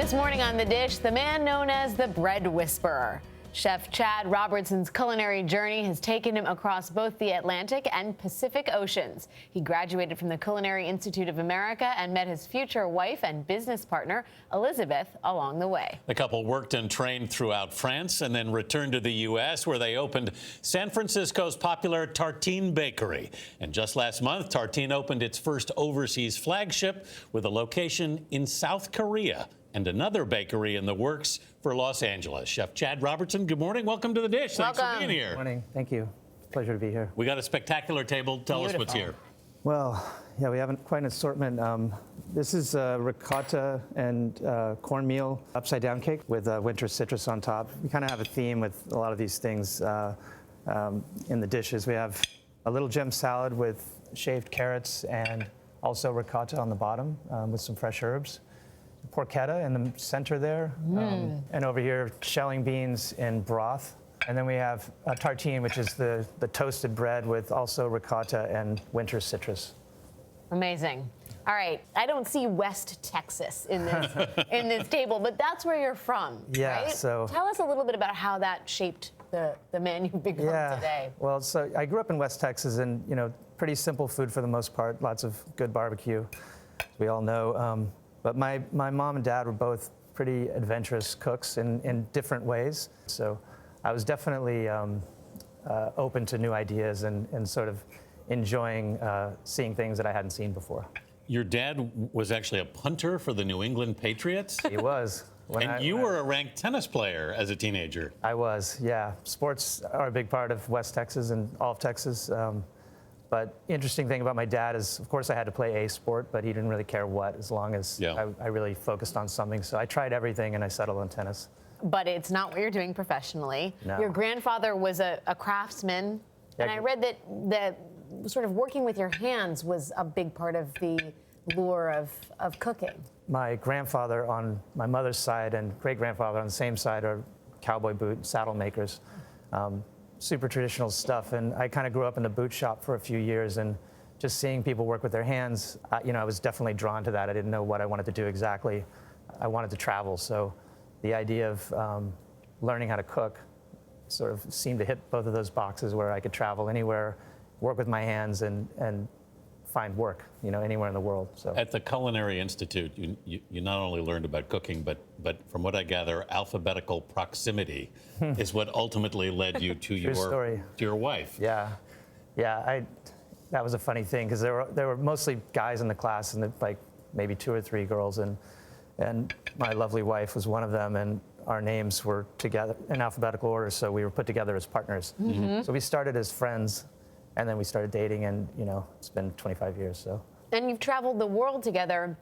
This morning on The Dish, the man known as the Bread Whisperer. Chef Chad Robertson's culinary journey has taken him across both the Atlantic and Pacific Oceans. He graduated from the Culinary Institute of America and met his future wife and business partner, Elizabeth, along the way. The couple worked and trained throughout France and then returned to the U.S., where they opened San Francisco's popular Tartine Bakery. And just last month, Tartine opened its first overseas flagship with a location in South Korea and another bakery in the works for Los Angeles. Chef Chad Robertson, good morning. Welcome to The Dish. Thanks for being here. Good morning. Thank you. Pleasure to be here. We got a spectacular table. Tell us what's here. Well, yeah, we have quite an assortment. This is ricotta and cornmeal upside-down cake with winter citrus on top. We kind of have a theme with a lot of these things in the dishes. We have a little gem salad with shaved carrots and also ricotta on the bottom with some fresh herbs. Porchetta in the center there, and over here shelling beans in broth. And then we have a tartine, which is the toasted bread with also ricotta and winter citrus. Amazing. All right, I don't see West Texas in this in this table, but that's where you're from, Yeah, right? so tell us a little bit about how that shaped the man you've become today. Well, so I grew up in West Texas, and pretty simple food for the most part. Lots of good barbecue, as we all know. But my mom and dad were both pretty adventurous cooks in different ways. So I was definitely open to new ideas and sort of enjoying seeing things that I hadn't seen before. Your dad was actually a punter for the New England Patriots? He was. And you were a ranked tennis player as a teenager. I was, yeah. Sports are a big part of West Texas and all of Texas. But interesting thing about my dad is, of course, I had to play a sport, but he didn't really care what, as long as I really focused on something. So I tried everything, and I settled on tennis. But it's not what you're doing professionally. No. Your grandfather was a craftsman, and I read that sort of working with your hands was a big part of the lure of cooking. My grandfather on my mother's side and great-grandfather on the same side are cowboy boot and saddle makers. Super traditional stuff, and I kind of grew up in the boot shop for a few years, and just seeing people work with their hands, I was definitely drawn to that. I didn't know what I wanted to do exactly. I wanted to travel, so the idea of learning how to cook sort of seemed to hit both of those boxes, where I could travel anywhere, work with my hands, and find work, anywhere in the world. So at the Culinary Institute, you not only learned about cooking, but from what I gather, alphabetical proximity is what ultimately led you to your wife. Yeah. That was a funny thing, because there were mostly guys in the class, and like maybe 2 or 3 girls, and my lovely wife was one of them, and our names were together in alphabetical order, so we were put together as partners. So we started as friends, and then we started dating, and it's been 25 years. So. And you've traveled the world together,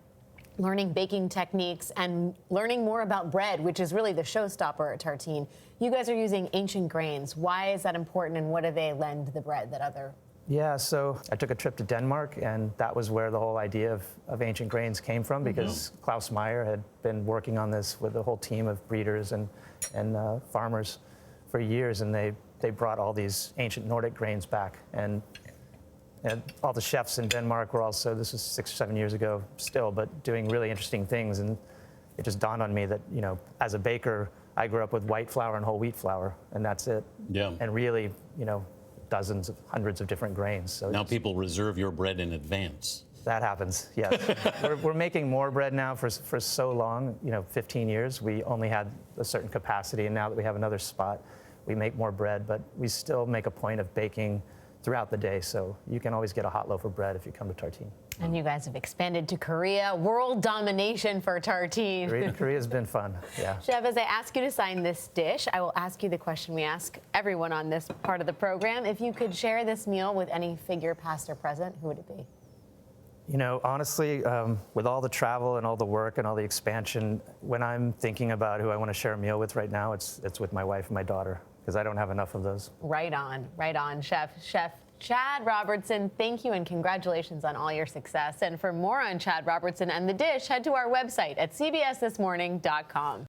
learning baking techniques and learning more about bread, which is really the showstopper at Tartine. You guys are using ancient grains. Why is that important, and what do they lend the bread that other? Yeah, so I took a trip to Denmark, and that was where the whole idea of ancient grains came from, because Klaus Meyer had been working on this with a whole team of breeders and farmers for years, and they brought all these ancient Nordic grains back, and all the chefs in Denmark were also, this was 6 or 7 years ago still, but doing really interesting things. And it just dawned on me that, as a baker, I grew up with white flour and whole wheat flour, and that's it. Yeah. And really, dozens of hundreds of different grains. So now people reserve your bread in advance. That happens, yes. we're making more bread now for so long, 15 years. We only had a certain capacity, and now that we have another spot, we make more bread, but we still make a point of baking throughout the day, so you can always get a hot loaf of bread if you come to Tartine. And you guys have expanded to Korea. World domination for Tartine. Korea's been fun, yeah. Chef, as I ask you to sign this dish, I will ask you the question we ask everyone on this part of the program. If you could share this meal with any figure, past or present, who would it be? Honestly, with all the travel and all the work and all the expansion, when I'm thinking about who I want to share a meal with right now, it's with my wife and my daughter, because I don't have enough of those. Right on, Chef. Chef Chad Robertson, thank you and congratulations on all your success. And for more on Chad Robertson and The Dish, head to our website at cbsthismorning.com.